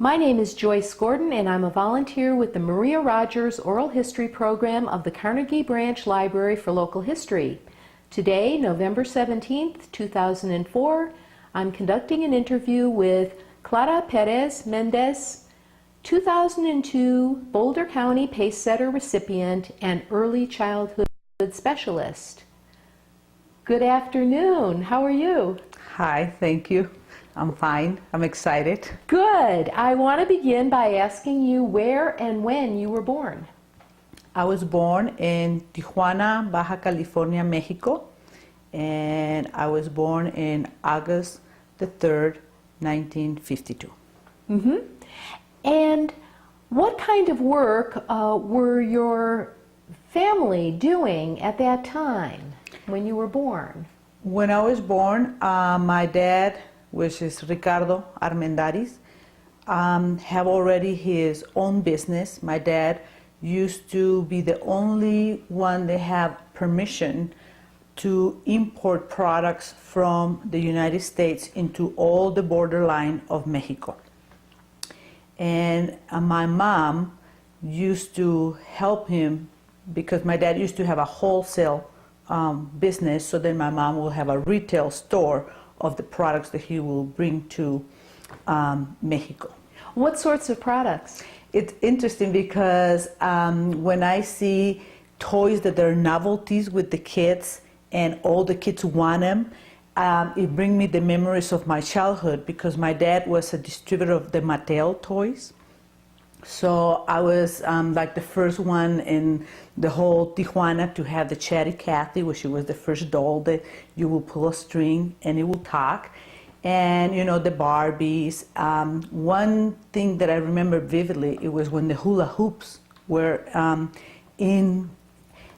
My name is Joyce Gordon, and I'm a volunteer with the Maria Rogers Oral History Program of the Carnegie Branch Library for Local History. Today, November 17th, 2004, I'm conducting an interview with Clara Perez Mendez, 2002 Boulder County Pacesetter recipient and early childhood specialist. Good afternoon. How are you? Hi, thank you. I'm fine. I'm excited. Good. I want to begin by asking you where and when you were born. I was born in Tijuana, Baja California, Mexico, and I was born in August the 3rd, 1952. Mm-hmm. And what kind of work were your family doing at that time when you were born? When I was born, my dad, which is Ricardo Armendariz, have already his own business. My dad used to be the only one that have permission to import products from the United States into all the borderline of Mexico. And my mom used to help him because my dad used to have a wholesale business, so then my mom will have a retail store of the products that he will bring to Mexico. What sorts of products? It's interesting because when I see toys that are novelties with the kids and all the kids want them, it brings me the memories of my childhood because my dad was a distributor of the Mattel toys. So I was like the first one in the whole Tijuana to have the Chatty Cathy, which was the first doll that you will pull a string and it will talk. And you know, the Barbies. One thing that I remember vividly, it was when the hula hoops were in,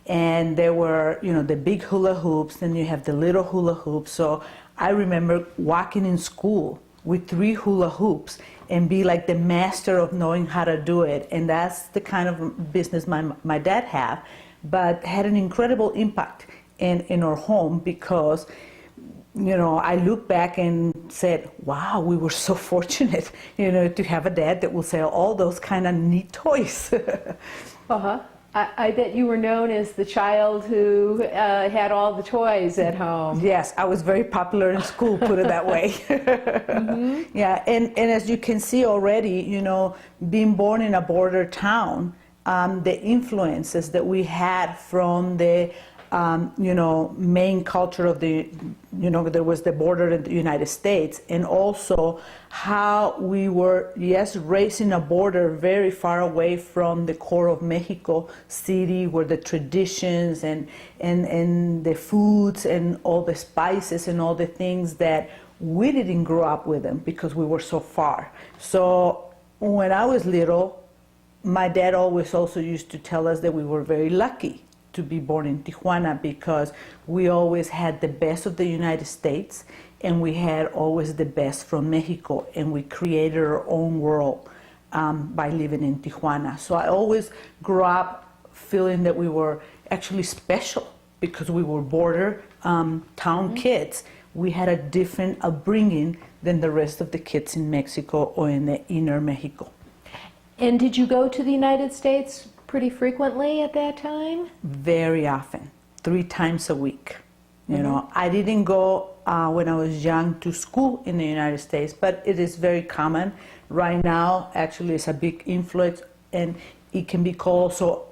and there were, you know, the big hula hoops, then you have the little hula hoops. So I remember walking in school with 3 hula hoops and be like the master of knowing how to do it. And that's the kind of business my dad had, but had an incredible impact in our home because, you know, I look back and said, wow, we were so fortunate, you know, to have a dad that will sell all those kind of neat toys. Uh-huh. I bet you were known as the child who had all the toys at home. Yes, I was very popular in school, put it that way. Mm-hmm. Yeah, and as you can see already, you know, being born in a border town, the influences that we had from the you know, main culture of the, you know, there was the border in the United States, and also how we were, yes, raised in a border very far away from the core of Mexico City, where the traditions and the foods and all the spices and all the things that we didn't grow up with them because we were so far. So when I was little, my dad always also used to tell us that we were very lucky to be born in Tijuana because we always had the best of the United States and we had always the best from Mexico, and we created our own world by living in Tijuana. So I always grew up feeling that we were actually special because we were border town kids. We had a different upbringing than the rest of the kids in Mexico or in the inner Mexico. And did you go to the United States pretty frequently at that time? Very often, 3 times a week. You know, I didn't go when I was young to school in the United States, but it is very common. Right now, actually, it's a big influence, and it can be called also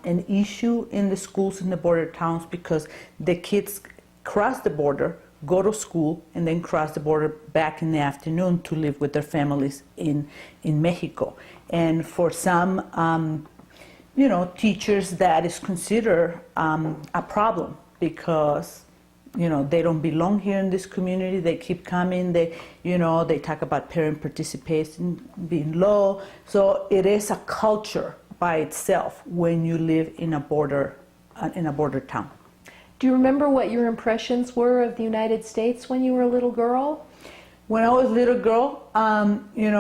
an issue in the schools in the border towns because the kids cross the border, go to school, and then cross the border back in the afternoon to live with their families in Mexico. And for some you know, teachers, that is considered a problem because, you know, they don't belong here in this community. They keep coming. They, you know, they talk about parent participation being low. So it is a culture by itself when you live in a border town. Do you remember what your impressions were of the United States when you were a little girl? When I was a little girl, you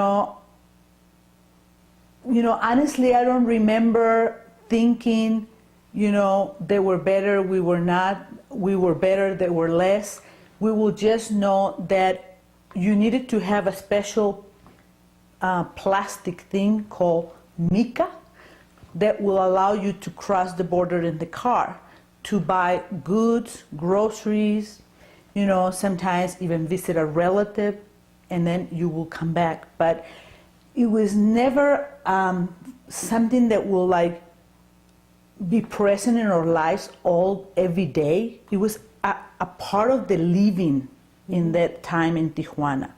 know, honestly, I don't remember thinking, you know, they were better, we were not, we were better, they were less. We will just know that you needed to have a special plastic thing called mica that will allow you to cross the border in the car to buy goods, groceries, sometimes even visit a relative, and then you will come back. But it was never something that will be present in our lives every day. It was a part of the living in that time in Tijuana.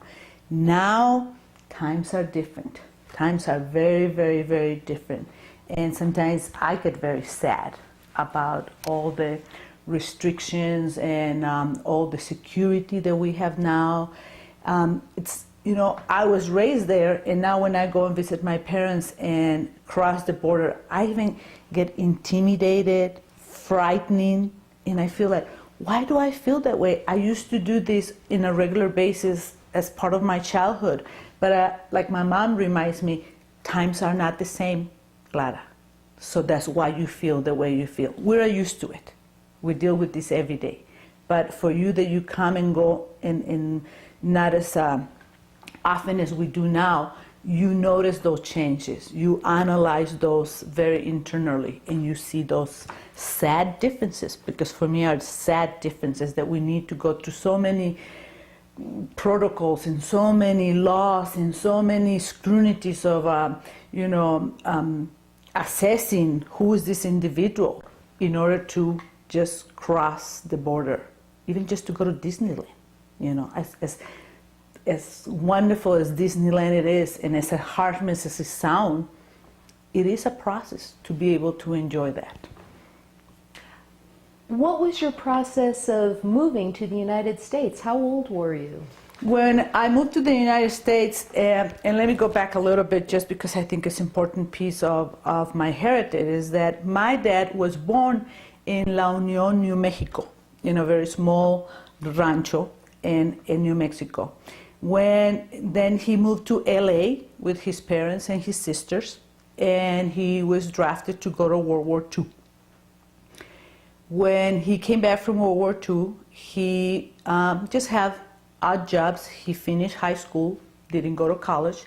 Now, times are different. Times are very, very, very different. And sometimes I get very sad about all the restrictions and all the security that we have now. I was raised there, and now when I go and visit my parents and cross the border, I even get intimidated, frightening, and I feel like, why do I feel that way? I used to do this in a regular basis as part of my childhood, but like my mom reminds me, times are not the same, Clara. So that's why you feel the way you feel. We're used to it. We deal with this every day. But for you that you come and go and not as often as we do now, you notice those changes. You analyze those very internally, and you see those sad differences, because for me are sad differences that we need to go through so many protocols and so many laws and so many scrutinies of, assessing who is this individual in order to just cross the border, even just to go to Disneyland. As wonderful as Disneyland it is, and as harmless as it sounds, it is a process to be able to enjoy that. What was your process of moving to the United States? How old were you? When I moved to the United States, and let me go back a little bit just because I think it's an important piece of my heritage, is that my dad was born in La Union, New Mexico, in a very small rancho in New Mexico. Then he moved to LA with his parents and his sisters, and he was drafted to go to World War II. When he came back from World War II, he just had odd jobs. He finished high school, didn't go to college,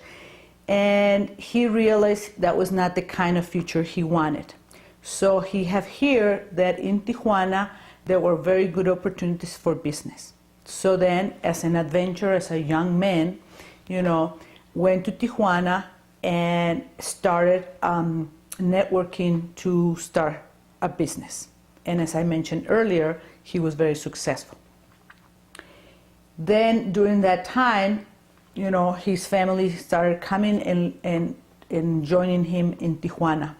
and he realized that was not the kind of future he wanted. So he have heard that in Tijuana there were very good opportunities for business. So then, as an adventurer, as a young man, went to Tijuana and started networking to start a business. And as I mentioned earlier, he was very successful. Then during that time, his family started coming and joining him in Tijuana.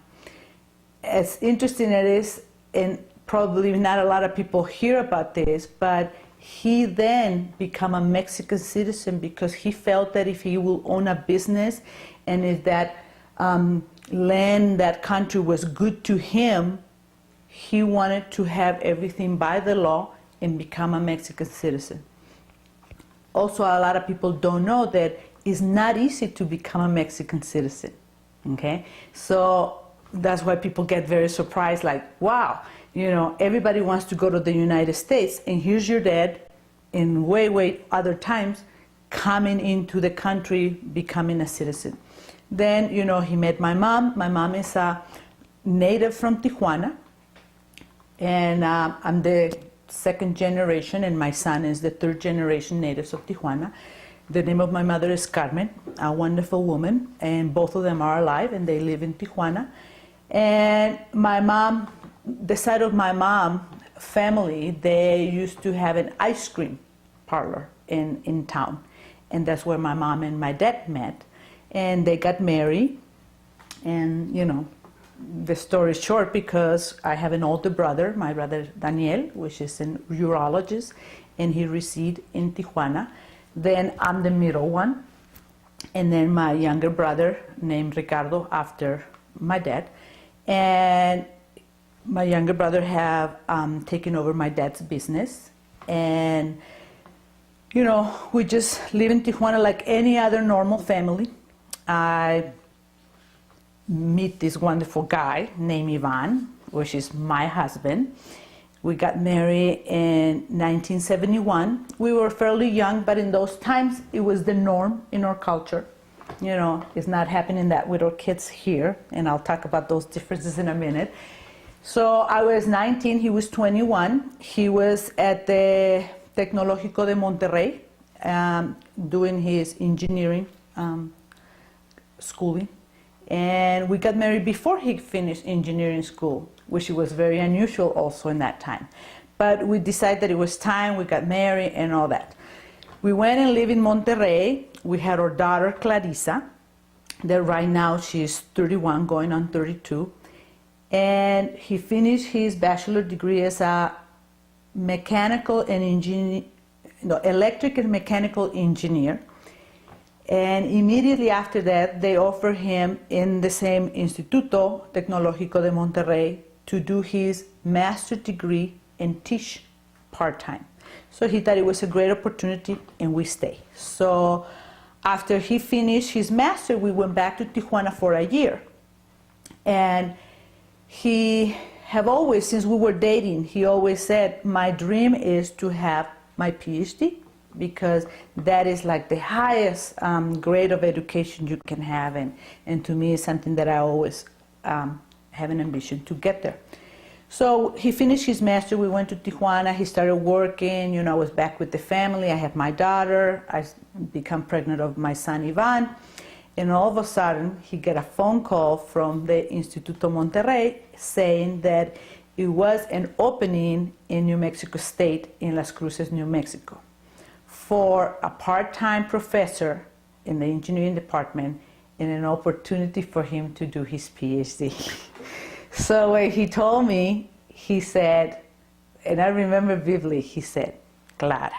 As interesting as it is, and probably not a lot of people hear about this, but he then became a Mexican citizen because he felt that if he will own a business and if that land, that country was good to him, he wanted to have everything by the law and become a Mexican citizen. Also, a lot of people don't know that it's not easy to become a Mexican citizen, okay? So that's why people get very surprised, like, wow, everybody wants to go to the United States, and here's your dad in way other times coming into the country, becoming a citizen. Then, he met my mom. My mom is a native from Tijuana, and I'm the second generation, and my son is the third generation natives of Tijuana. The name of my mother is Carmen, a wonderful woman, and both of them are alive, and they live in Tijuana. And my mom, the side of my mom family, they used to have an ice cream parlor in town, and that's where my mom and my dad met, and they got married. And the story is short because I have an older brother, my brother Daniel, which is a urologist, and he resides in Tijuana. Then I'm the middle one, and then my younger brother named Ricardo after my dad, and my younger brother have taken over my dad's business, and we just live in Tijuana like any other normal family. I meet this wonderful guy named Ivan, which is my husband. We got married in 1971. We were fairly young, but in those times it was the norm in our culture. You know, it's not happening that with our kids here, and I'll talk about those differences in a minute. So I was 19, he was 21. He was at the Tecnológico de Monterrey doing his engineering schooling. And we got married before he finished engineering school, which was very unusual also in that time. But we decided that it was time, we got married and all that. We went and lived in Monterrey. We had our daughter, Clarissa, that right now she's 31, going on 32. And he finished his bachelor's degree as a mechanical and electric and mechanical engineer. And immediately after that, they offered him in the same Instituto Tecnológico de Monterrey to do his master's degree and teach part-time. So he thought it was a great opportunity, and we stayed. So after he finished his master, we went back to Tijuana for a year. And he have always, since we were dating, he always said, my dream is to have my PhD, because that is like the highest grade of education you can have. And to me, it's something that I always have an ambition to get there. So he finished his master, we went to Tijuana, he started working, you know, I was back with the family, I had my daughter, I became pregnant of my son Ivan, and all of a sudden he got a phone call from the Instituto Monterrey saying that it was an opening in New Mexico State, in Las Cruces, New Mexico, for a part-time professor in the engineering department and an opportunity for him to do his PhD. So when he told me, he said, and I remember vividly, he said, Clara,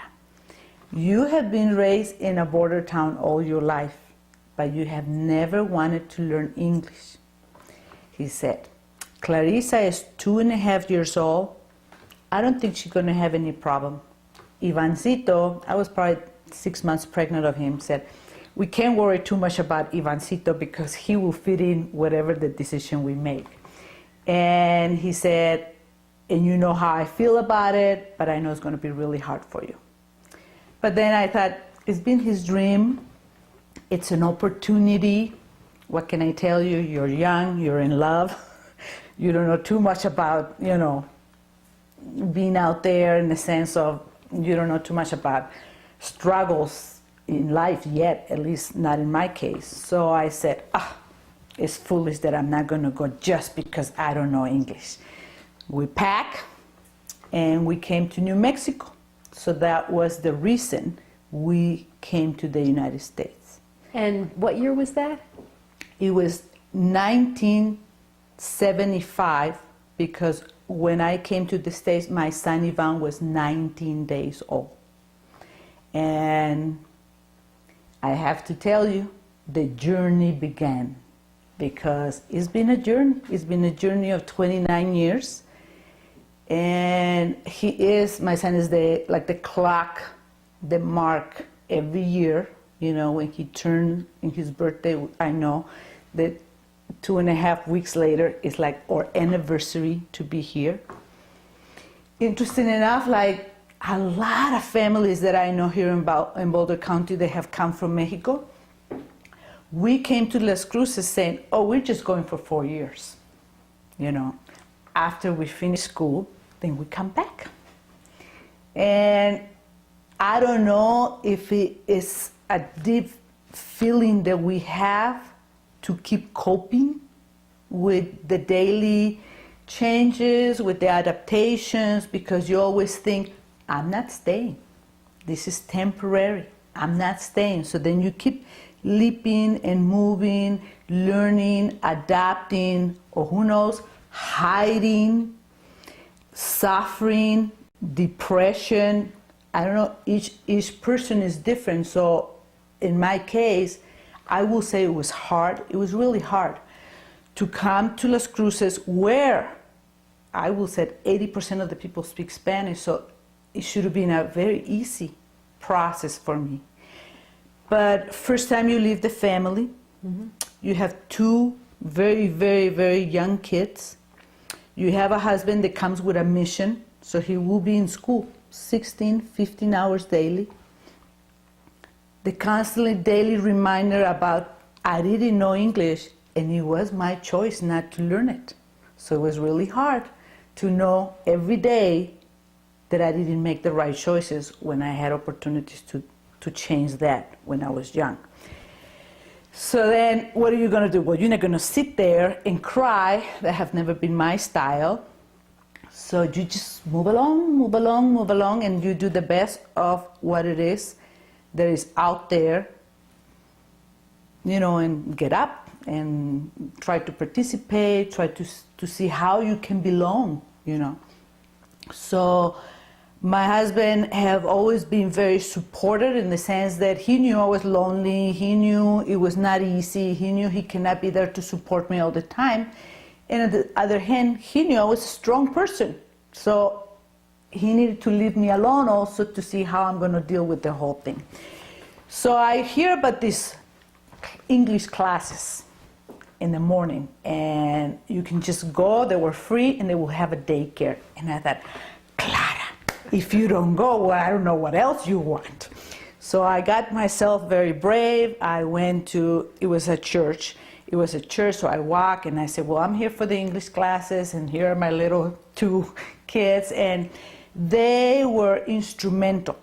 you have been raised in a border town all your life, but you have never wanted to learn English. He said, Clarissa is 2.5 years old. I don't think she's going to have any problem. Ivancito, I was probably 6 months pregnant of him, said, we can't worry too much about Ivancito because he will fit in whatever the decision we make. And he said, and you know how I feel about it, but I know it's going to be really hard for you. But then I thought, it's been his dream. It's an opportunity. What can I tell you? You're young, you're in love. You don't know too much about, you know, being out there in the sense of, you don't know too much about struggles in life yet, at least not in my case. So I said, it's foolish that I'm not going to go just because I don't know English. We packed and we came to New Mexico. So that was the reason we came to the United States. And what year was that? It was 1975, because when I came to the States, my son Ivan was 19 days old. And I have to tell you, the journey began. Because it's been a journey. It's been a journey of 29 years. And my son is like the clock, the mark every year. You know, when he turned in his birthday, I know that 2.5 weeks later is like our anniversary to be here. Interesting enough, like a lot of families that I know here in Boulder County, they have come from Mexico. We came to Las Cruces saying, we're just going for 4 years. You know, after we finish school, then we come back. And I don't know if it is a deep feeling that we have to keep coping with the daily changes, with the adaptations, because you always think, I'm not staying. This is temporary. I'm not staying. So then you keep leaping and moving, learning, adapting, or who knows, hiding, suffering, depression. I don't know, each person is different. So in my case, I will say it was hard. It was really hard to come to Las Cruces, where I will say 80% of the people speak Spanish. So it should have been a very easy process for me. But first time you leave the family, you have 2 very, very, very young kids. You have a husband that comes with a mission, so he will be in school 16, 15 hours daily. The constantly daily reminder about I didn't know English, and it was my choice not to learn it. So it was really hard to know every day that I didn't make the right choices when I had opportunities to change that when I was young. So then what are you going to do? Well, you're not going to sit there and cry. That have never been my style. So you just move along, move along, move along, and you do the best of what it is that is out there, you know, and get up and try to participate, try to see how you can belong, you know. So my husband have always been very supportive in the sense that he knew I was lonely, he knew it was not easy, he knew he cannot be there to support me all the time. And on the other hand, he knew I was a strong person. So he needed to leave me alone also to see how I'm going to deal with the whole thing. So I hear about these English classes in the morning, and you can just go, they were free, and they will have a daycare. And I thought, Clara, if you don't go, well, I don't know what else you want. So I got myself very brave. I went to, it was a church, so I walked and I said, well, I'm here for the English classes, and here are my little 2 kids, and they were instrumental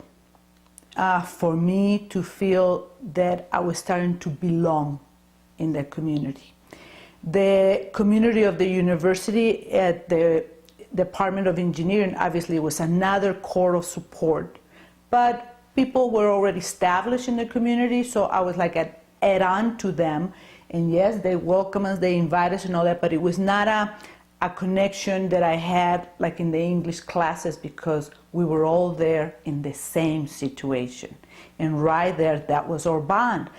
for me to feel that I was starting to belong in the community. The community of the university at the Department of Engineering obviously was another core of support, but people were already established in the community, so I was like add on to them. And yes, they welcome us, they invite us and all that, but it was not a connection that I had like in the English classes, because we were all there in the same situation. And right there, that was our bond.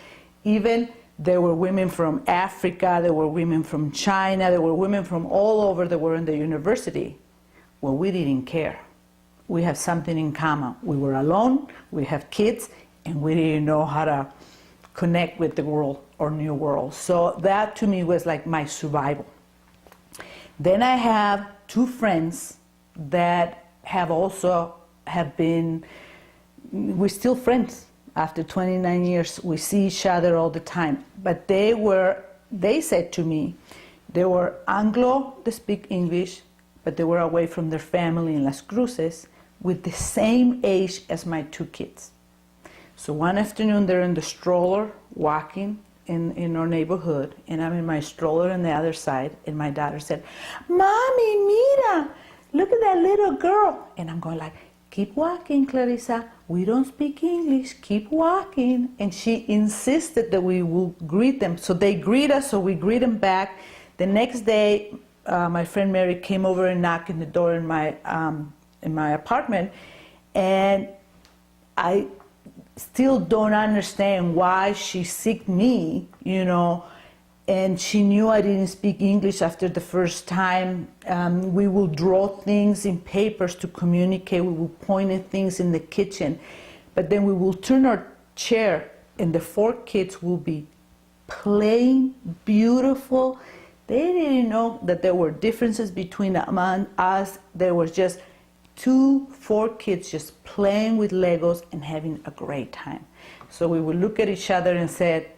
Even there were women from Africa, there were women from China, there were women from all over that were in the university. Well, we didn't care. We have something in common. We were alone, we have kids, and we didn't know how to connect with the world or new world. So that to me was like my survival. Then I have 2 friends that have been, we're still friends. After 29 years, we see each other all the time. But they said to me, they were Anglo, they speak English, but they were away from their family in Las Cruces with the same age as my 2 kids. So one afternoon, they're in the stroller walking in our neighborhood, and I'm in my stroller on the other side, and my daughter said, Mommy, mira, look at that little girl. And I'm going like, keep walking, Clarissa. We don't speak English, keep walking. And she insisted that we will greet them. So they greet us, so we greet them back. The next day, my friend Mary came over and knocked on the door in my apartment, and I still don't understand why she sicked me, you know, and she knew I didn't speak English after the first time. We will draw things in papers to communicate, we will point at things in the kitchen, but then we will turn our chair and the 4 kids will be playing beautiful. They didn't know that there were differences between us. There was just 4 kids just playing with Legos and having a great time. So we would look at each other and said,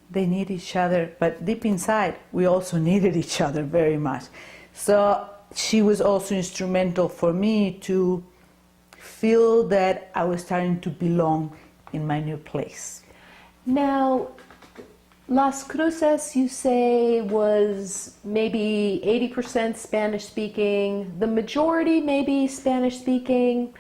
they need each other. But deep inside, we also needed each other very much. So she was also instrumental for me to feel that I was starting to belong in my new place. Now, Las Cruces, you say, was maybe 80% Spanish-speaking, the majority maybe Spanish-speaking.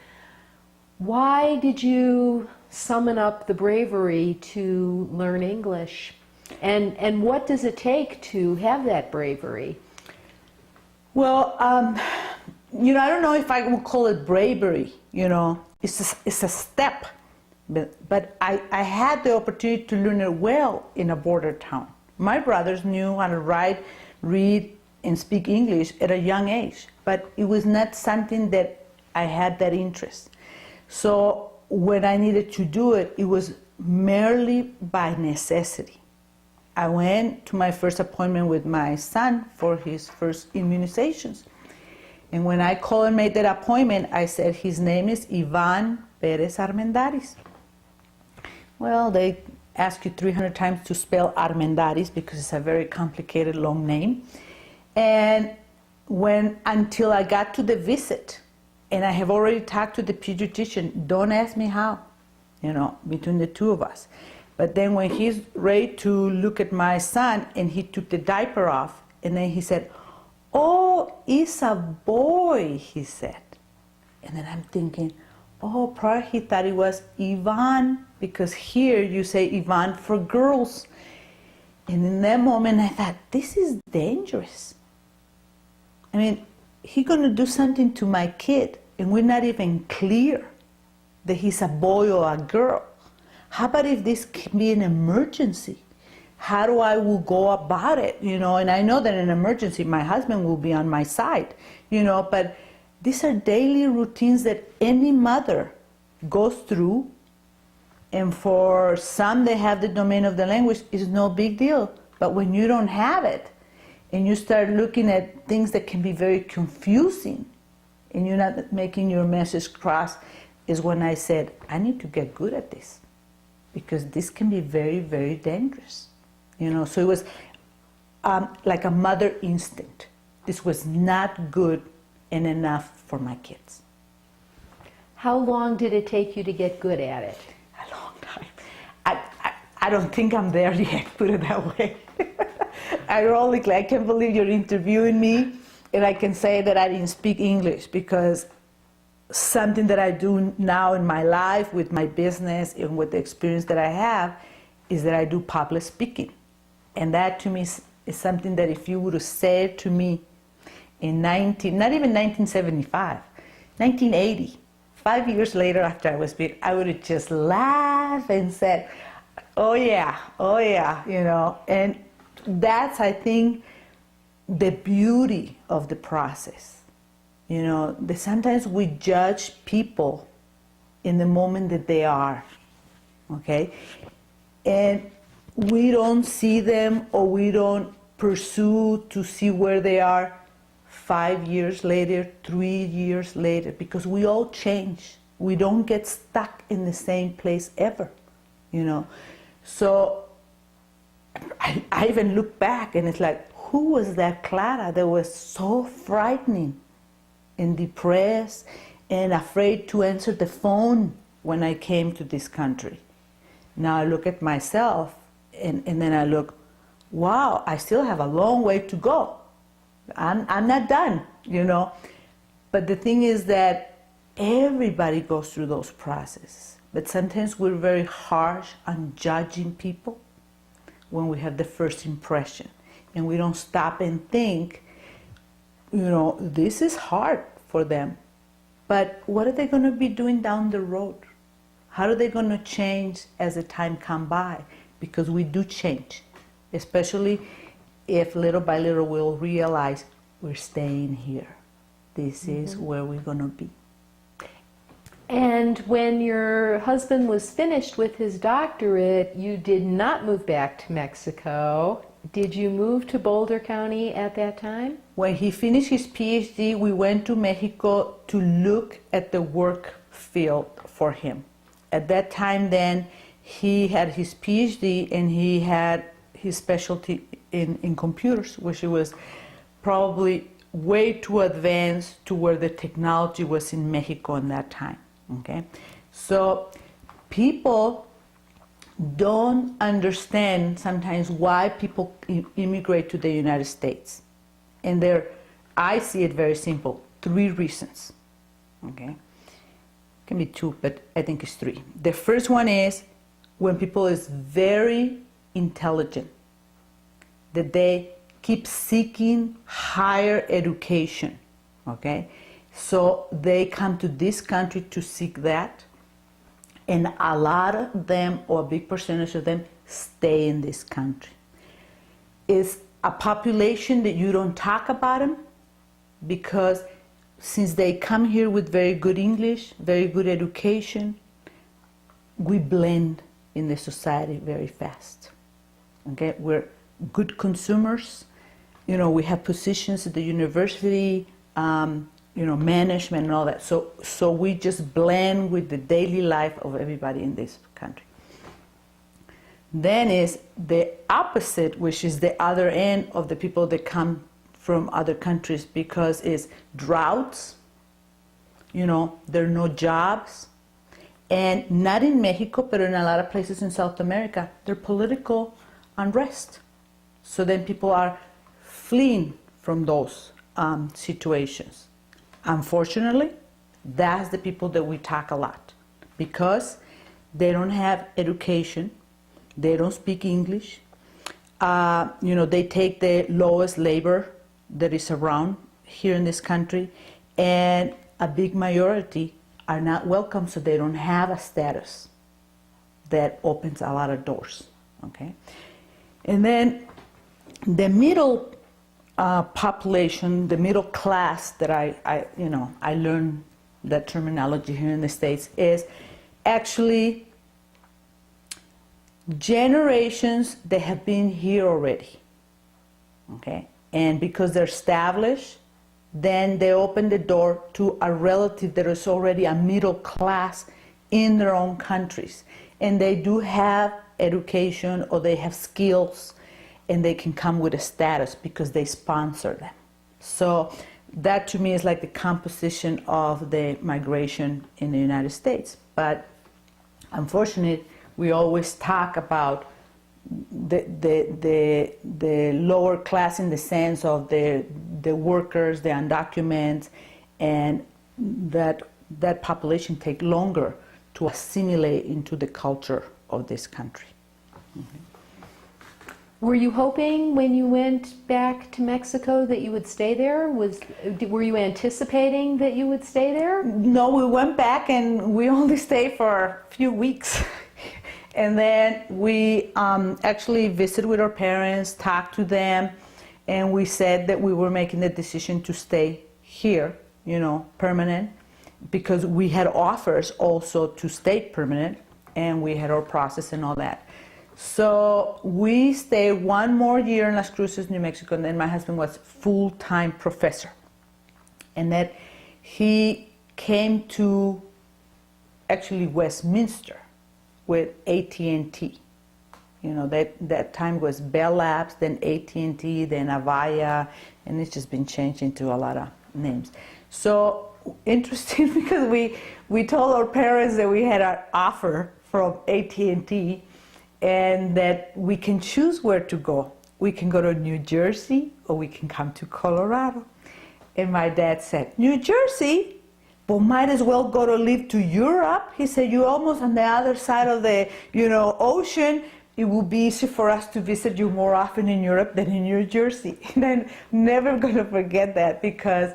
Why did you summon up the bravery to learn English? And what does it take to have that bravery? Well, you know, I don't know if I would call it bravery, you know. It's a step. But I had the opportunity to learn it well in a border town. My brothers knew how to write, read, and speak English at a young age, but it was not something that I had that interest. So when I needed to do it, it was merely by necessity. I went to my first appointment with my son for his first immunizations. And when I called and made that appointment, I said, his name is Ivan Perez Armendariz. Well, they ask you 300 times to spell Armendariz because it's a very complicated long name. And until I got to the visit, and I have already talked to the pediatrician, don't ask me how, between the two of us. But then when he's ready to look at my son and he took the diaper off, and then he said, "Oh, it's a boy," he said. And then I'm thinking, oh, probably he thought it was Ivan, because here you say Ivan for girls. And in that moment I thought, this is dangerous. I mean, he's going to do something to my kid, and we're not even clear that he's a boy or a girl. How about if this can be an emergency? How do I will go about it? And I know that in an emergency, my husband will be on my side, but these are daily routines that any mother goes through, and for some they have the domain of the language, it's no big deal. But when you don't have it, and you start looking at things that can be very confusing, and you're not making your message cross, is when I said, I need to get good at this, because this can be very, very dangerous. So it was like a mother instinct. This was not good and enough for my kids. How long did it take you to get good at it? A long time. I don't think I'm there yet, put it that way. Ironically, I can't believe you're interviewing me and I can say that I didn't speak English, because something that I do now in my life with my business and with the experience that I have is that I do public speaking. And that to me is something that if you would have said to me in not even 1975, 1980, 5 years later after I was big, I would have just laughed and said, oh yeah, and that's, I think, the beauty of the process. That sometimes we judge people in the moment that they are, okay? And we don't see them, or we don't pursue to see where they are 5 years later, 3 years later, because we all change. We don't get stuck in the same place ever, So I even look back and it's like, who was that Clara that was so frightening and depressed and afraid to answer the phone when I came to this country? Now I look at myself and then I look, wow, I still have a long way to go. I'm not done, But the thing is that everybody goes through those processes. But sometimes we're very harsh on judging people when we have the first impression. And we don't stop and think, this is hard for them. But what are they going to be doing down the road? How are they going to change as the time comes by? Because we do change, especially if little by little we'll realize we're staying here. This is where we're going to be. And when your husband was finished with his doctorate, you did not move back to Mexico. Did you move to Boulder County at that time? When he finished his PhD, we went to Mexico to look at the work field for him. At that time then, he had his PhD and he had his specialty in computers, which was probably way too advanced to where the technology was in Mexico in that time. Okay, so people don't understand sometimes why people immigrate to the United States. And I see it very simple, 3 reasons. Okay, it can be 2, but I think it's 3. The first one is when people is very intelligent, that they keep seeking higher education. Okay, so they come to this country to seek that, and a lot of them, or a big percentage of them, stay in this country. It's a population that you don't talk about them, because since they come here with very good English, very good education, we blend in the society very fast. Okay, we're good consumers. We have positions at the university, management and all that. So we just blend with the daily life of everybody in this country. Then is the opposite, which is the other end of the people that come from other countries, because it's droughts, there are no jobs, and not in Mexico, but in a lot of places in South America, there's political unrest. So then people are fleeing from those situations. Unfortunately, that's the people that we talk a lot, because they don't have education, they don't speak English, they take the lowest labor that is around here in this country, and a big majority are not welcome, so they don't have a status that opens a lot of doors. Okay, and then the middle population, the middle class that I learned that terminology here in the States, is actually generations that have been here already. Okay, and because they're established, then they open the door to a relative that is already a middle class in their own countries, and they do have education or they have skills, and they can come with a status because they sponsor them. So that to me is like the composition of the migration in the United States. But unfortunately, we always talk about the lower class in the sense of the workers, the undocumented, and that population take longer to assimilate into the culture of this country. Mm-hmm. Were you hoping when you went back to Mexico that you would stay there? Were you anticipating that you would stay there? No, we went back and we only stayed for a few weeks. And then we actually visited with our parents, talked to them, and we said that we were making the decision to stay here, permanent, because we had offers also to stay permanent, and we had our process and all that. So we stayed one more year in Las Cruces, New Mexico, and then my husband was full-time professor. And that he came to actually Westminster with AT&T. That time was Bell Labs, then AT&T, then Avaya, and it's just been changed into a lot of names. So interesting, because we told our parents that we had an offer from AT&T, and that we can choose where to go. We can go to New Jersey or we can come to Colorado. And my dad said, New Jersey? Well, might as well go to live to Europe. He said, you're almost on the other side of the ocean. It will be easy for us to visit you more often in Europe than in New Jersey. And I'm never going to forget that, because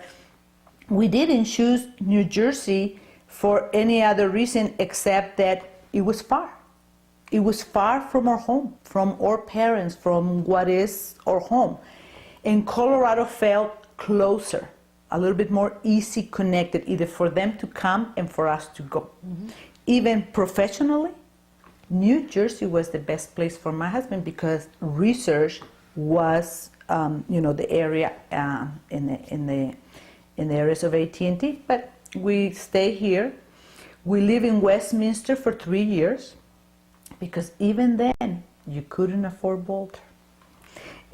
we didn't choose New Jersey for any other reason except that it was far. It was far from our home, from our parents, from what is our home. And Colorado felt closer, a little bit more easy connected, either for them to come and for us to go. Mm-hmm. Even professionally, New Jersey was the best place for my husband, because research was, the area in the areas of AT&T. But we stay here. We live in Westminster for 3 years. Because even then, you couldn't afford Boulder.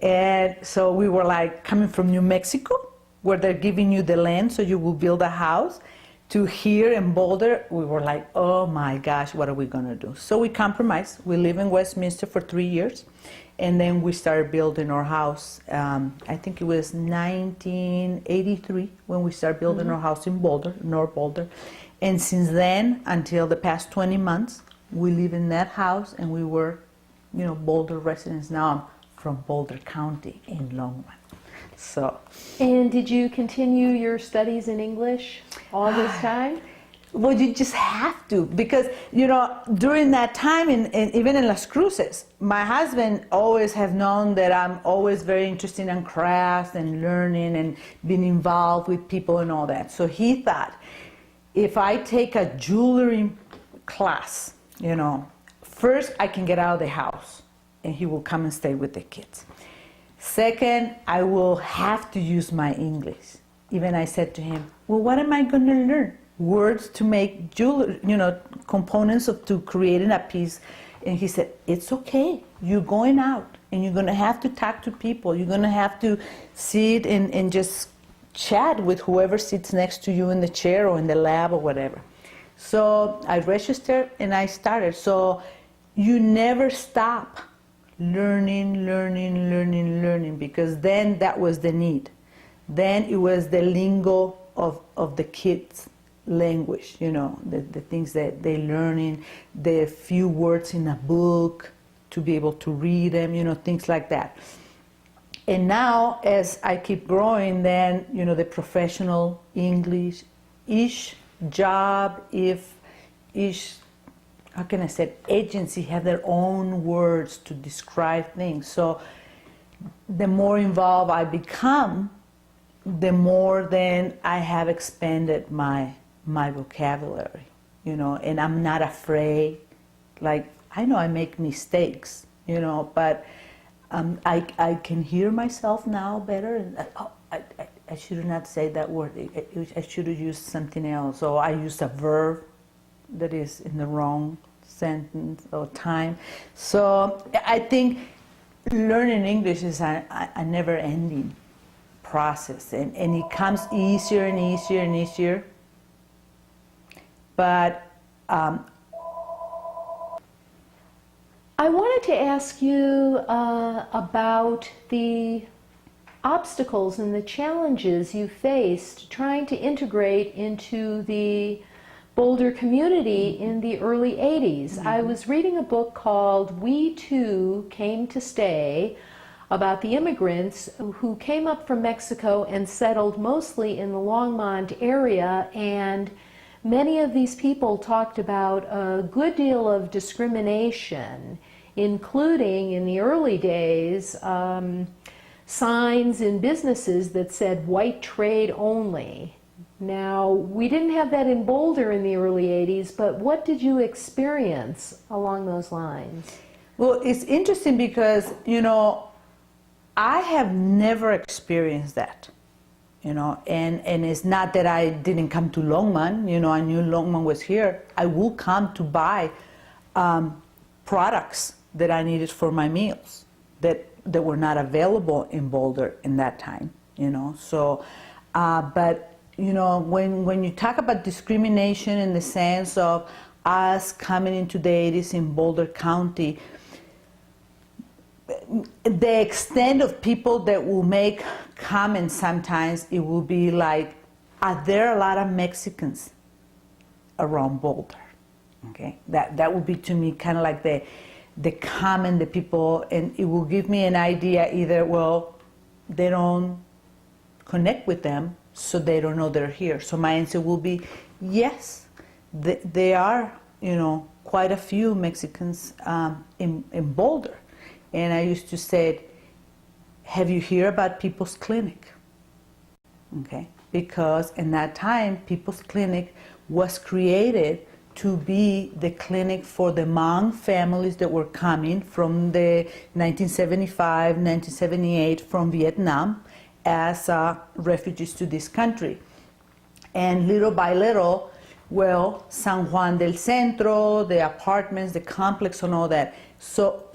And so we were like coming from New Mexico, where they're giving you the land so you will build a house, to here in Boulder. We were like, oh my gosh, what are we going to do? So we compromised. We live in Westminster for 3 years. And then we started building our house. I think it was 1983 when we started building our house in Boulder, North Boulder. And since then, until the past 20 months, we live in that house, and we were, Boulder residents. Now I'm from Boulder County in Longmont. So. And did you continue your studies in English all this time? Well, you just have to, because, during that time, even in Las Cruces, my husband always have known that I'm always very interested in crafts and learning and being involved with people and all that. So he thought, if I take a jewelry class, first I can get out of the house and he will come and stay with the kids. Second, I will have to use my English. Even I said to him, well, what am I going to learn? Words to make jewelry, components to creating a piece, And he said, it's okay. You're going out and you're going to have to talk to people. You're going to have to sit and just chat with whoever sits next to you in the chair or in the lab or whatever. So I registered and I started. So you never stop learning, because then that was the need. Then it was the lingo of the kids' language, you know, the things that they're learning, the few words in a book to be able to read them, you know, things like that. And now, as I keep growing, then, you know, the professional English-ish job, if each, how can I say, agency have their own words to describe things. So the more involved I become, the more then I have expanded my vocabulary, you know, and I'm not afraid. Like, I know I make mistakes, you know, but I can hear myself now better, and I should not say that word. I should have used something else. Or I used a verb that is in the wrong sentence or time. So I think learning English is a never-ending process, and it comes easier and easier and easier. But I wanted to ask you about the obstacles and the challenges you faced trying to integrate into the Boulder community in the early 80s. I was reading a book called We Too Came to Stay about the immigrants who came up from Mexico and settled mostly in the Longmont area, and many of these people talked about a good deal of discrimination, including in the early days signs in businesses that said white trade only. Now, we didn't have that in Boulder in the early 80s, but what did you experience along those lines? Well, it's interesting because, you know, I have never experienced that, you know, and it's not that I didn't come to Longmont, you know, I knew Longmont was here. I would come to buy products that I needed for my meals that were not available in Boulder in that time, you know. So, but, you know, when you talk about discrimination in the sense of us coming into the 80s in Boulder County, the extent of people that will make comments sometimes, it will be like, are there a lot of Mexicans around Boulder? Okay, that would be to me kind of like the comment that people, and it will give me an idea either, well, they don't connect with them, so they don't know they're here. So my answer will be yes, there are, you know, quite a few Mexicans in Boulder. And I used to say, have you heard about People's Clinic? Okay, because in that time, People's Clinic was created to be the clinic for the Hmong families that were coming from the 1975, 1978 from Vietnam as refugees to this country. And little by little, well, San Juan del Centro, the apartments, the complex and all that. So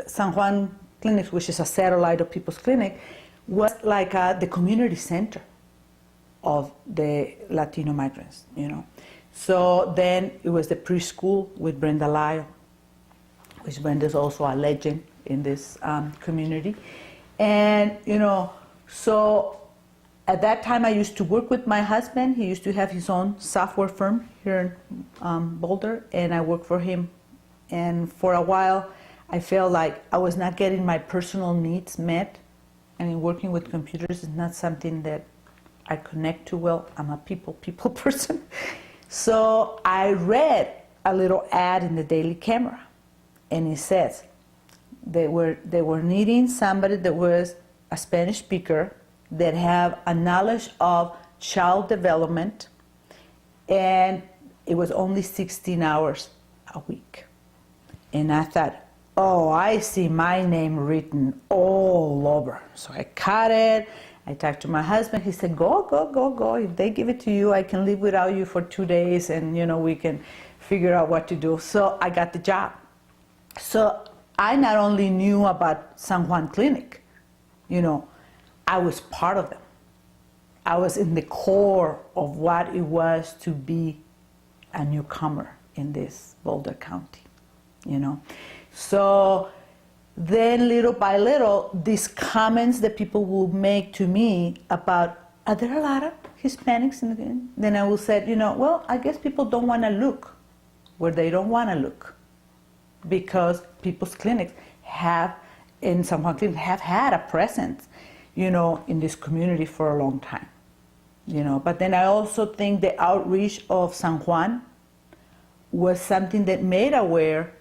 San Juan Clinics, which is a satellite of People's Clinic, was like the community center of the Latino migrants, you know. So then it was the preschool with Brenda Lyle, which Brenda is also a legend in this community. And, you know, so at that time I used to work with my husband. He used to have his own software firm here in Boulder, and I worked for him. And for a while, I felt like I was not getting my personal needs met. I mean, working with computers is not something that I connect to well. I'm a people person. So I read a little ad in the Daily Camera, and it says they were needing somebody that was a Spanish speaker that have a knowledge of child development, and it was only 16 hours a week. And I thought, oh, I see my name written all over. So I cut it. I talked to my husband. He said, go. If they give it to you, I can live without you for 2 days, and, you know, we can figure out what to do. So I got the job. So I not only knew about San Juan Clinic, I was part of them. I was in the core of what it was to be a newcomer in this Boulder County, So then little by little, these comments that people will make to me about, are there a lot of Hispanics in the, then I will say, well, I guess people don't want to look where they don't want to look, because people's clinics in San Juan Clinic have had a presence, in this community for a long time, But then I also think the outreach of San Juan was something that made aware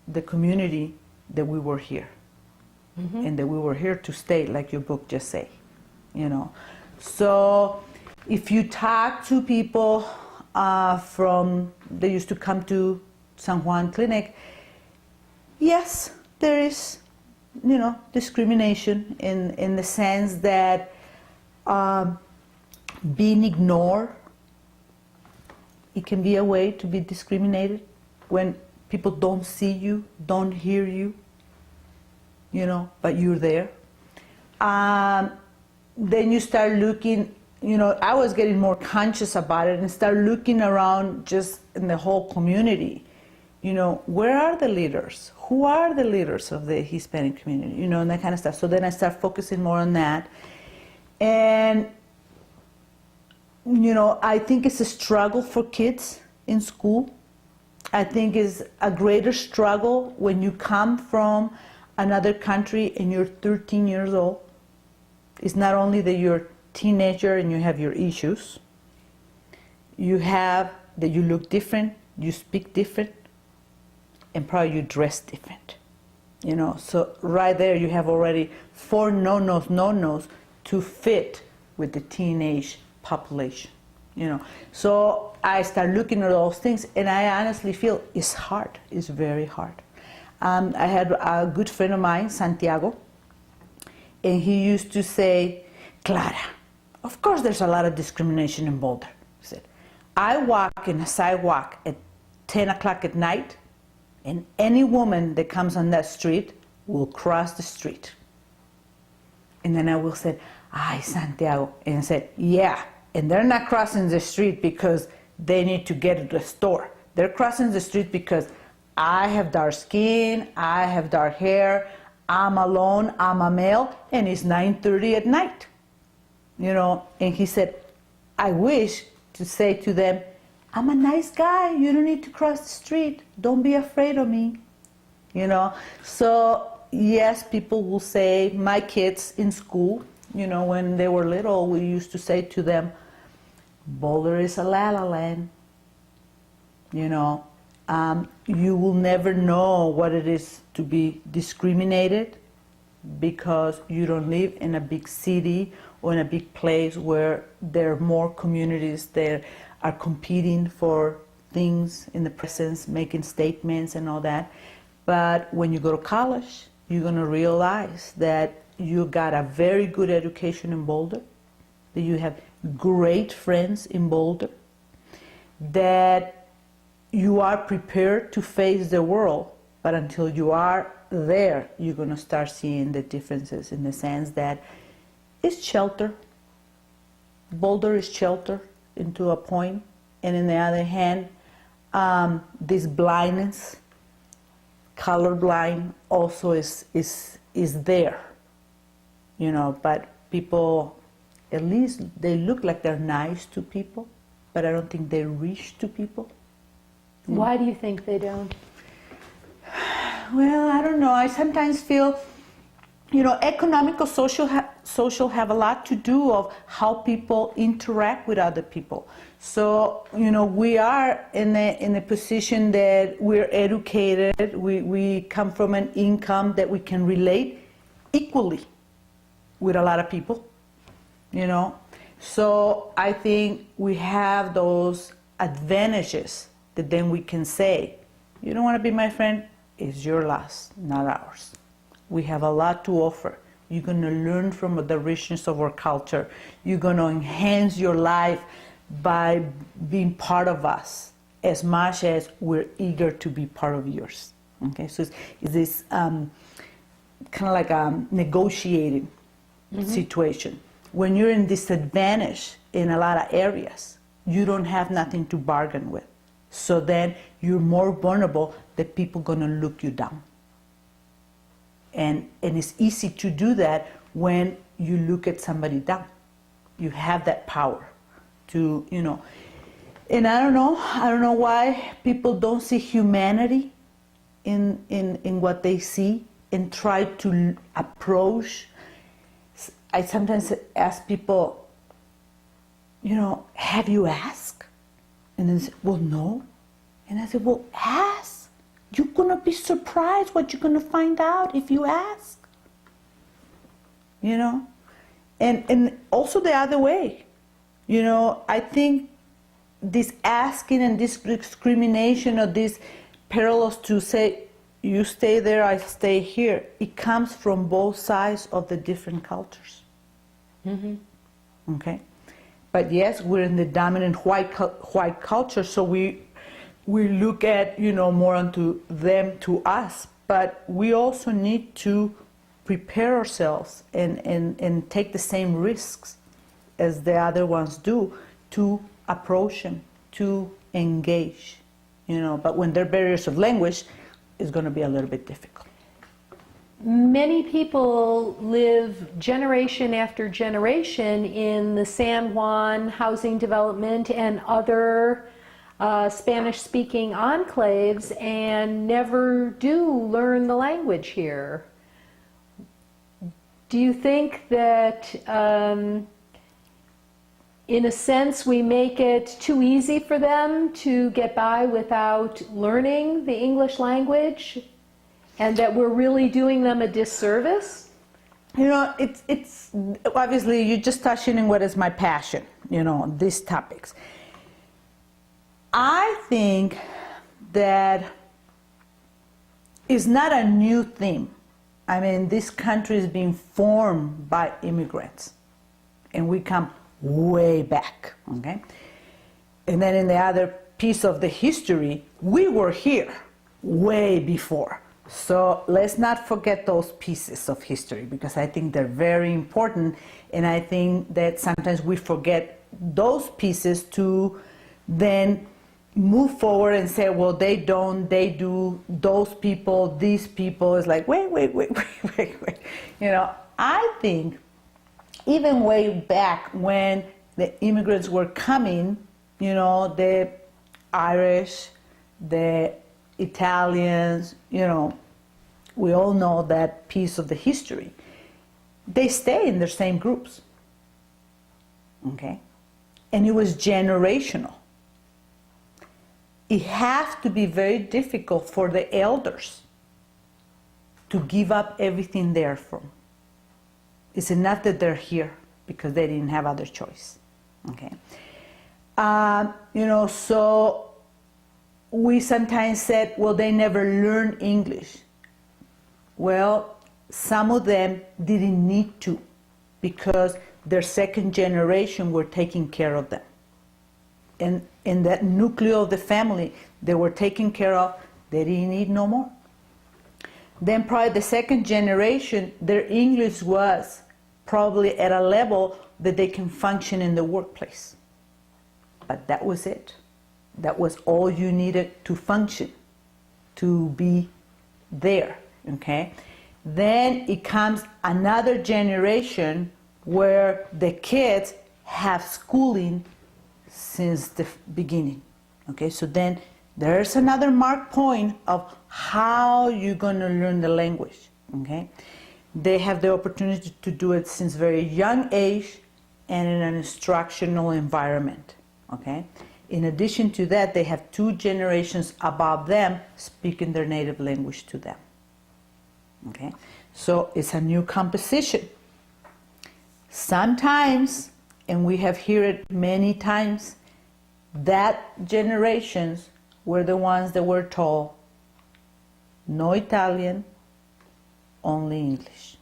the community that we were here, and that we were here to stay, like your book just say, So if you talk to people they used to come to San Juan Clinic, yes, there is, discrimination in the sense that being ignored, it can be a way to be discriminated when people don't see you, don't hear you, but you're there. Then you start looking, I was getting more conscious about it and start looking around just in the whole community. Where are the leaders? Who are the leaders of the Hispanic community? And that kind of stuff. So then I start focusing more on that. And, I think it's a struggle for kids in school. I think it's a greater struggle when you come from another country and you're 13 years old. It's not only that you're a teenager and you have your issues. You have that you look different, you speak different, and probably you dress different. So right there you have already 4 no-nos to fit with the teenage population. So I start looking at those things, and I honestly feel it's hard. It's very hard. I had a good friend of mine, Santiago, and he used to say, Clara, of course there's a lot of discrimination in Boulder. He said, I walk in a sidewalk at 10 o'clock at night, and any woman that comes on that street will cross the street. And then I will say, ay, Santiago. And I said, yeah, and they're not crossing the street because they need to get to the store. They're crossing the street because I have dark skin, I have dark hair, I'm alone, I'm a male, and it's 9:30 at night. And he said, I wish to say to them, I'm a nice guy, you don't need to cross the street, don't be afraid of me. So yes, people will say, my kids in school, when they were little, we used to say to them, Boulder is a la-la land. You will never know what it is to be discriminated because you don't live in a big city or in a big place where there are more communities that are competing for things in the presence, making statements and all that. But when you go to college, you're going to realize that you got a very good education in Boulder, that you have great friends in Boulder, that you are prepared to face the world, but until you are there, you're going to start seeing the differences in the sense that it's shelter. Boulder is shelter into a point, and on the other hand, this blindness, colorblind, also is there, but people, at least they look like they're nice to people, but I don't think they reach to people. Why do you think they don't? Well, I don't know. I sometimes feel, economic or social have a lot to do of how people interact with other people. So, we are in a position that we're educated, we come from an income that we can relate equally with a lot of people, So I think we have those advantages that then we can say, you don't want to be my friend, it's your loss, not ours. We have a lot to offer. You're going to learn from the richness of our culture. You're going to enhance your life by being part of us. as much as we're eager to be part of yours. Okay, so it's this kind of like a negotiating situation. When you're in disadvantage in a lot of areas, you don't have nothing to bargain with. So then you're more vulnerable that people gonna look you down. And it's easy to do that when you look at somebody down. You have that power to, you know. And I don't know why people don't see humanity in what they see and try to approach. I sometimes ask people, you know, have you asked? And they say, well, no. And I said, well, ask. You're gonna be surprised what you're gonna find out if you ask. You know? And also the other way. You know, I think this asking and this discrimination or this parallels to say, you stay there, I stay here, it comes from both sides of the different cultures. Okay? But yes, we're in the dominant white culture, so we look at, you know, more onto them to us, but we also need to prepare ourselves and take the same risks as the other ones do to approach them, to engage, you know. But when there are barriers of language, it's going to be a little bit difficult. Many people live generation after generation in the San Juan housing development and other Spanish-speaking enclaves and never do learn the language here. Do you think that, in a sense, we make it too easy for them to get by without learning the English language, and that we're really doing them a disservice? You know, it's obviously you're just touching on what is my passion, you know, these topics. I think that it's not a new thing. I mean, this country is being formed by immigrants, and we come way back, okay? And then in the other piece of the history, we were here way before. So let's not forget those pieces of history, because I think they're very important, and I think that sometimes we forget those pieces to then move forward and say, well, they don't, they do, those people, these people. It's like, wait. You know, I think even way back when the immigrants were coming, you know, the Irish, the Italians, you know, we all know that piece of the history. They stay in their same groups, okay? And it was generational. It has to be very difficult for the elders to give up everything they're from. It's enough that they're here because they didn't have other choice, okay? You know, so we sometimes said, well, they never learned English. Well, some of them didn't need to, because their second generation were taking care of them. And in that nucleus of the family, they were taken care of, they didn't need no more. Then probably the second generation, their English was probably at a level that they can function in the workplace. But that was it. That was all you needed to function, to be there, okay? Then it comes another generation where the kids have schooling since the beginning, okay? So then there's another mark point of how you're gonna learn the language, okay? They have the opportunity to do it since very young age and in an instructional environment, okay? In addition to that, they have 2 generations above them speaking their native language to them, okay? So it's a new composition. Sometimes, and we have heard it many times, that generations were the ones that were told, no Italian, only English,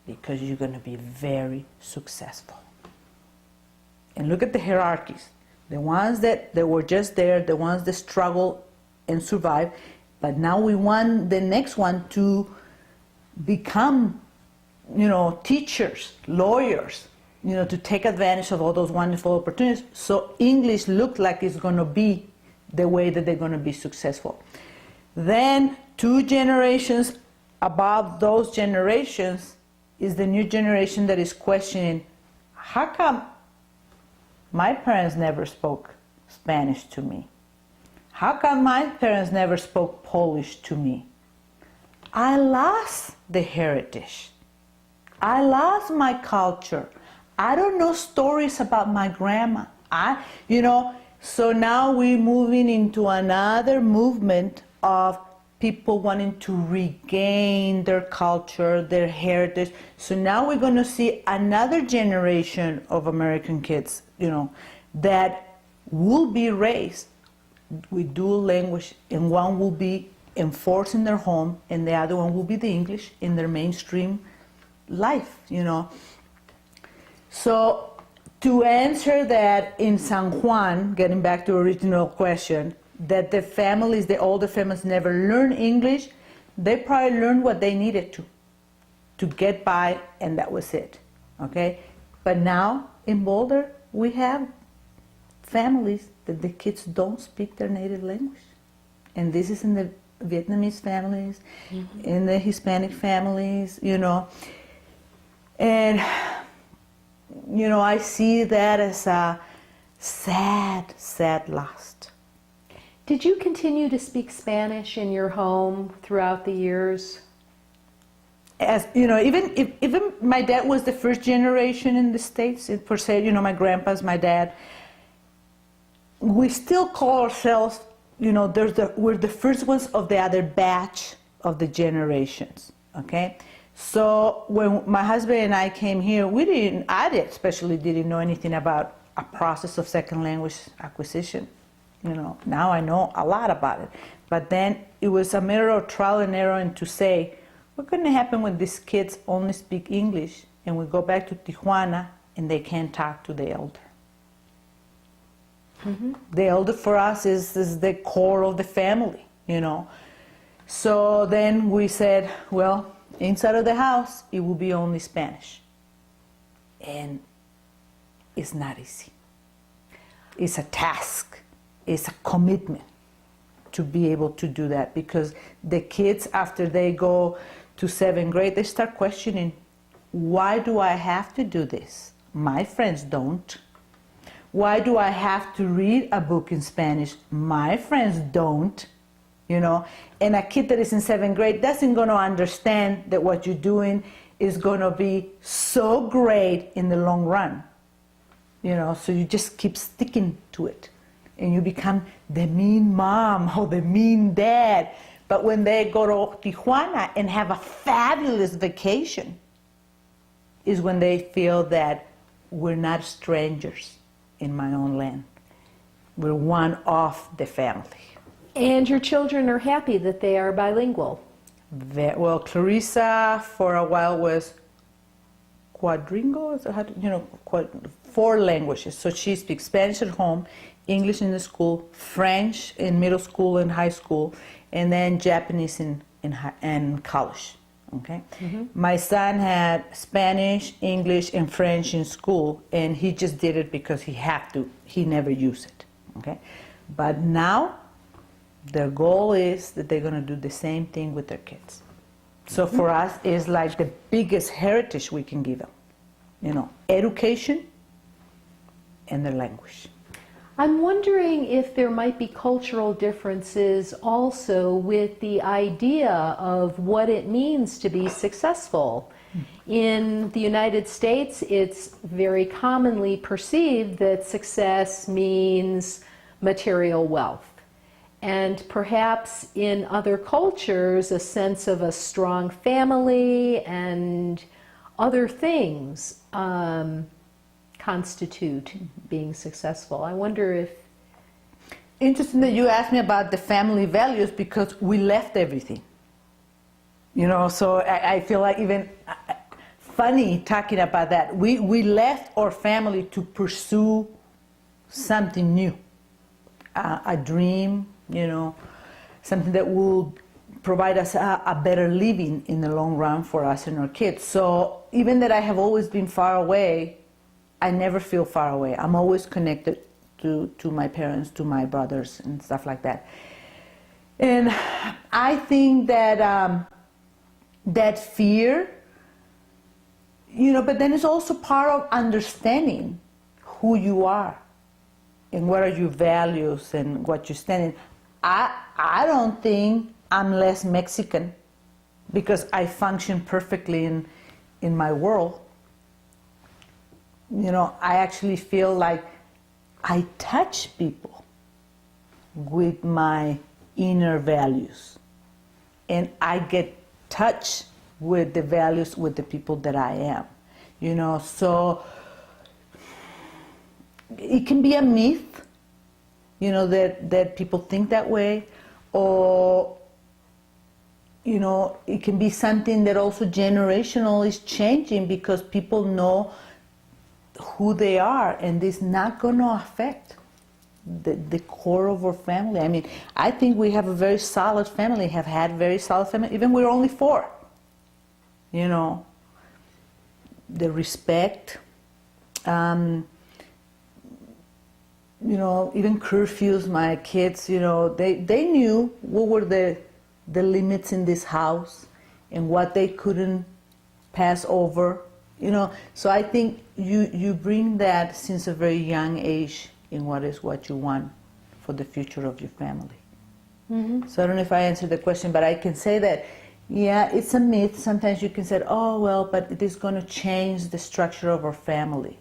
because you're going to be very successful. And look at the hierarchies. The ones that were just there, the ones that struggle and survive, but now we want the next one to become, teachers, lawyers, to take advantage of all those wonderful opportunities. So English looked like it's going to be the way that they're going to be successful. Then 2 generations above those generations is the new generation that is questioning, how come my parents never spoke Spanish to me? How come my parents never spoke Polish to me? I lost the heritage. I lost my culture. I don't know stories about my grandma. So now we're moving into another movement of people wanting to regain their culture, their heritage. So now we're going to see another generation of American kids, that will be raised with dual language, and one will be enforced in their home, and the other one will be the English in their mainstream life, So to answer that in San Juan, getting back to the original question, that the older families never learn English, they probably learned what they needed to get by, and that was it, okay? But now in Boulder, we have families that the kids don't speak their native language. And this is in the Vietnamese families, in the Hispanic families, And, I see that as a sad, sad loss. Did you continue to speak Spanish in your home throughout the years? As even my dad was the first generation in the States, per se, my grandpa's my dad. We still call ourselves, we're the first ones of the other batch of the generations, okay? So when my husband and I came here, especially didn't know anything about a process of second language acquisition. Now I know a lot about it. But then it was a matter of trial and error, and to say, what's going to happen when these kids only speak English and we go back to Tijuana and they can't talk to the elder? The elder for us is the core of the family, So then we said, well, inside of the house, it will be only Spanish. And it's not easy. It's a task. It's a commitment to be able to do that, because the kids, after they go to 7th grade, they start questioning, why do I have to do this? My friends don't. Why do I have to read a book in Spanish? My friends don't. And a kid that is in 7th grade doesn't going to understand that what you're doing is going to be so great in the long run. So you just keep sticking to it. And you become the mean mom or the mean dad. But when they go to Tijuana and have a fabulous vacation, is when they feel that we're not strangers in my own land. We're one of the family. And your children are happy that they are bilingual. Well, Clarissa for a while was quadringo, 4 languages. So she speaks Spanish at home, English in the school, French in middle school and high school, and then Japanese in college. Okay. My son had Spanish, English, and French in school, and he just did it because he had to. He never used it. Okay. But now, their goal is that they're going to do the same thing with their kids. So for us, it's like the biggest heritage we can give them. Education and their language. I'm wondering if there might be cultural differences also with the idea of what it means to be successful. In the United States, it's very commonly perceived that success means material wealth. And perhaps in other cultures, a sense of a strong family and other things constitute being successful. I wonder if... Interesting that you asked me about the family values, because we left everything. So I feel like even funny talking about that. We left our family to pursue something new, a dream, something that will provide us a better living in the long run for us and our kids. So even that I have always been far away, I never feel far away. I'm always connected to my parents, to my brothers and stuff like that. And I think that that fear, but then it's also part of understanding who you are and what are your values and what you stand in. I don't think I'm less Mexican because I function perfectly in my world. I actually feel like I touch people with my inner values, and I get touched with the values with the people that I am. So it can be a myth, that people think that way, or it can be something that also generational is changing because people know who they are, and it's not going to affect the core of our family. I mean, I think we have a very solid family, have had very solid family, even we're only 4. The respect, even curfews, my kids, they knew what were the limits in this house and what they couldn't pass over. So I think you bring that since a very young age in what you want for the future of your family. Mm-hmm. So I don't know if I answered the question, but I can say that, yeah, it's a myth. Sometimes you can say, oh, well, but it is going to change the structure of our family.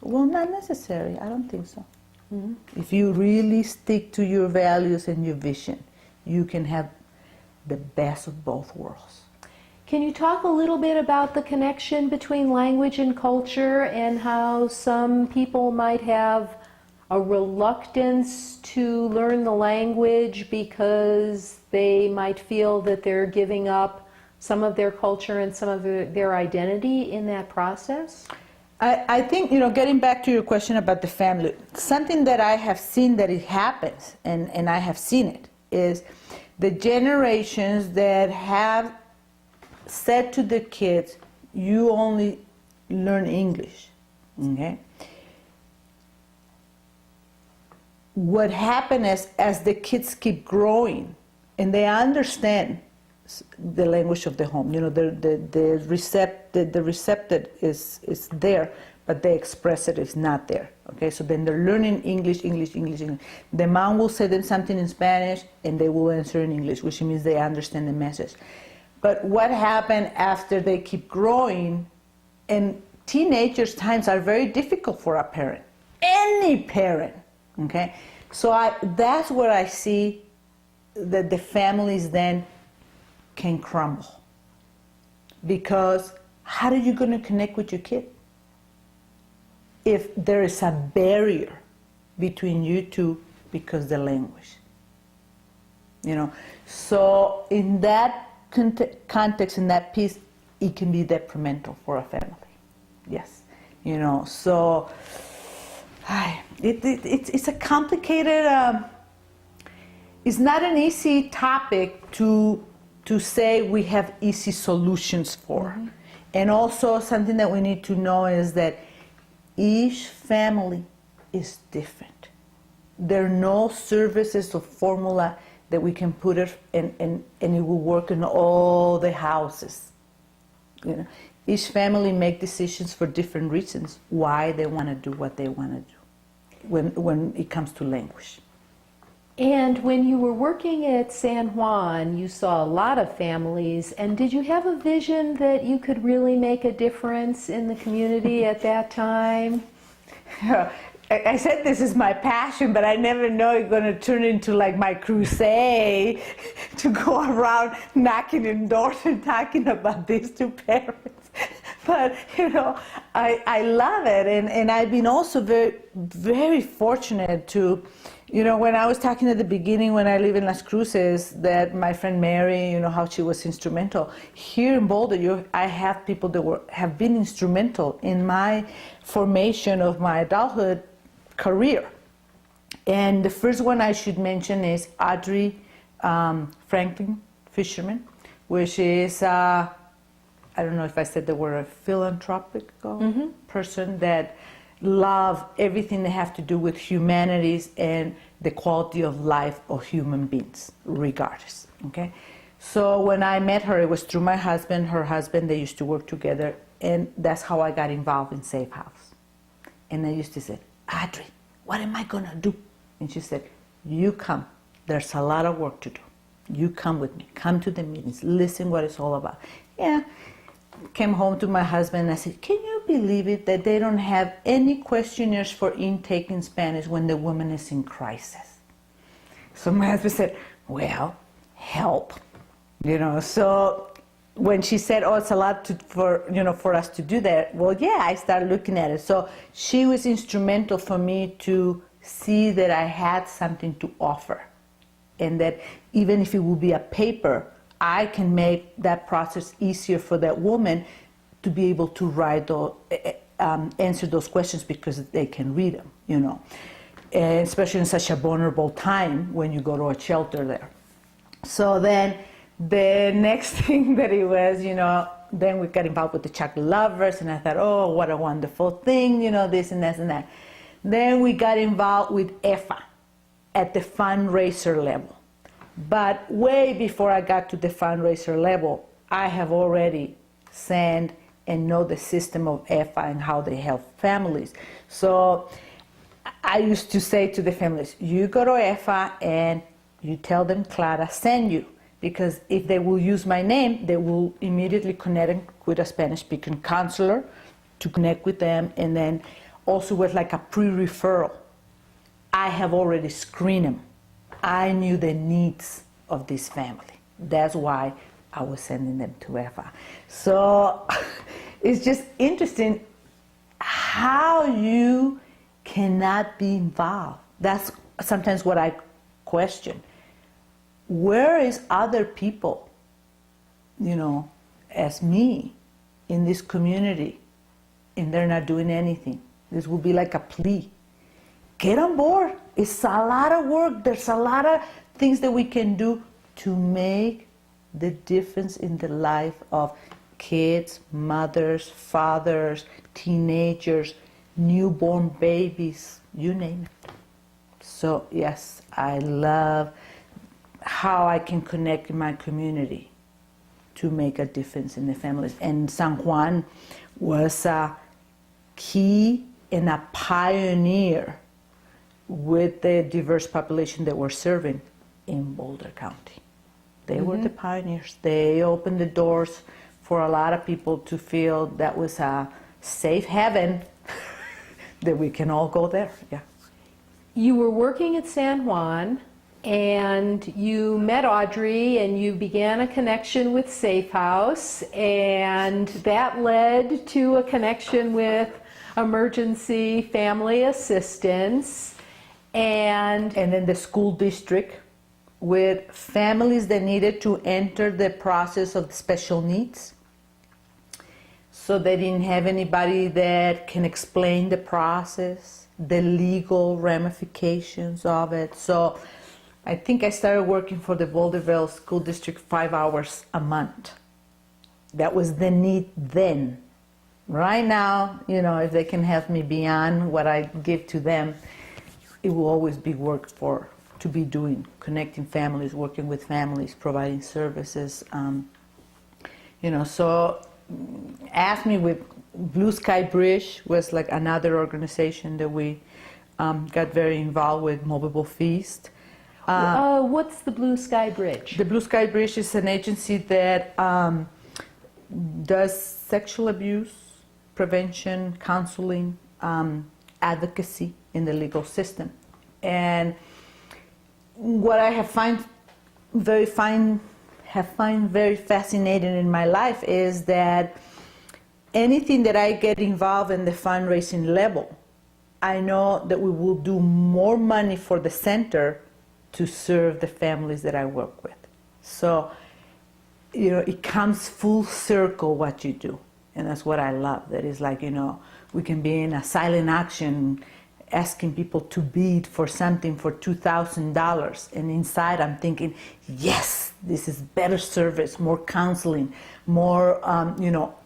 Well, not necessarily. I don't think so. Mm-hmm. If you really stick to your values and your vision, you can have the best of both worlds. Can you talk a little bit about the connection between language and culture and how some people might have a reluctance to learn the language because they might feel that they're giving up some of their culture and some of their identity in that process? I think, getting back to your question about the family, something that I have seen that it happens, and I have seen it, is the generations that have said to the kids, you only learn English, okay? What happens is, as the kids keep growing and they understand the language of the home, the receptive is there, but the expressive is not there. Okay, so then they're learning English. The mom will say them something in Spanish and they will answer in English, which means they understand the message. But what happens after they keep growing, and teenagers' times are very difficult for a parent, any parent, okay? So that's where I see that the families then can crumble. Because how are you going to connect with your kid if there is a barrier between you two because the language? So in that context, in that piece, it can be detrimental for a family. Yes, so it's a complicated. It's not an easy topic to say we have easy solutions for. Mm-hmm. And also something that we need to know is that each family is different. There are no services or formula that we can put it and it will work in all the houses. Each family make decisions for different reasons why they want to do what they want to do when it comes to language. And when you were working at San Juan, you saw a lot of families, and did you have a vision that you could really make a difference in the community at that time? I said this is my passion, but I never know it's going to turn into like my crusade to go around knocking on doors and talking about this to parents. But, I love it. And I've been also very, very fortunate to, when I was talking at the beginning when I live in Las Cruces, that my friend Mary, how she was instrumental. Here in Boulder, I have people that have been instrumental in my formation of my adulthood career. And the first one I should mention is Audrey Franklin Fisherman, which is, I don't know if I said the word, a philanthropic person that love everything that have to do with humanities and the quality of life of human beings, regardless, okay? So when I met her, it was through my husband, her husband, they used to work together, and that's how I got involved in Safehouse. And I used to say, Audrey, what am I gonna do? And she said, you come, there's a lot of work to do. You come with me, come to the meetings, listen what it's all about. Yeah, came home to my husband and I said, can you believe it that they don't have any questionnaires for intake in Spanish when the woman is in crisis? So my husband said, well, help. So when she said, oh, it's a lot for us to do that, well, yeah, I started looking at it. So she was instrumental for me to see that I had something to offer, and that even if it would be a paper, I can make that process easier for that woman to be able to write or answer those questions because they can read them, and especially in such a vulnerable time when you go to a shelter there. So then the next thing that it was, then we got involved with the chocolate lovers, and I thought, oh, what a wonderful thing, this and that and that. Then we got involved with EFAA at the fundraiser level. But way before I got to the fundraiser level, I have already sent and know the system of EFAA and how they help families. So I used to say to the families, you go to EFAA and you tell them Clara send you, because if they will use my name, they will immediately connect with a Spanish-speaking counselor to connect with them, and then also with like a pre-referral. I have already screened them. I knew the needs of this family. That's why I was sending them to EFAA. So it's just interesting how you cannot be involved. That's sometimes what I question. Where is other people, as me in this community, and they're not doing anything? This will be like a plea. Get on board. It's a lot of work. There's a lot of things that we can do to make the difference in the life of kids, mothers, fathers, teenagers, newborn babies, you name it. So yes, I love how I can connect in my community to make a difference in the families. And San Juan was a key and a pioneer with the diverse population that we're serving in Boulder County. They were the pioneers. They opened the doors for a lot of people to feel that was a safe haven, that we can all go there. Yeah. You were working at San Juan, and you met Audrey, and you began a connection with Safehouse, and that led to a connection with emergency family assistance, and then the school district with families that needed to enter the process of special needs. So they didn't have anybody that can explain the process, the legal ramifications of it. So I think I started working for the Boulderville School District 5 hours a month. That was the need then. Right now, if they can help me beyond what I give to them, it will always be work to be doing, connecting families, working with families, providing services. So asked me with Blue Sky Bridge was like another organization that we got very involved with, Movable Feast. What's the Blue Sky Bridge? The Blue Sky Bridge is an agency that does sexual abuse prevention, counseling, advocacy in the legal system. And what I have find very fascinating in my life is that anything that I get involved in the fundraising level, I know that we will do more money for the center to serve the families that I work with. So, it comes full circle what you do. And that's what I love. That is like, we can be in a silent action asking people to bid for something for $2,000, and inside I'm thinking, yes, this is better service, more counseling, more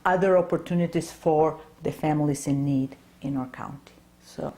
other opportunities for the families in need in our county. So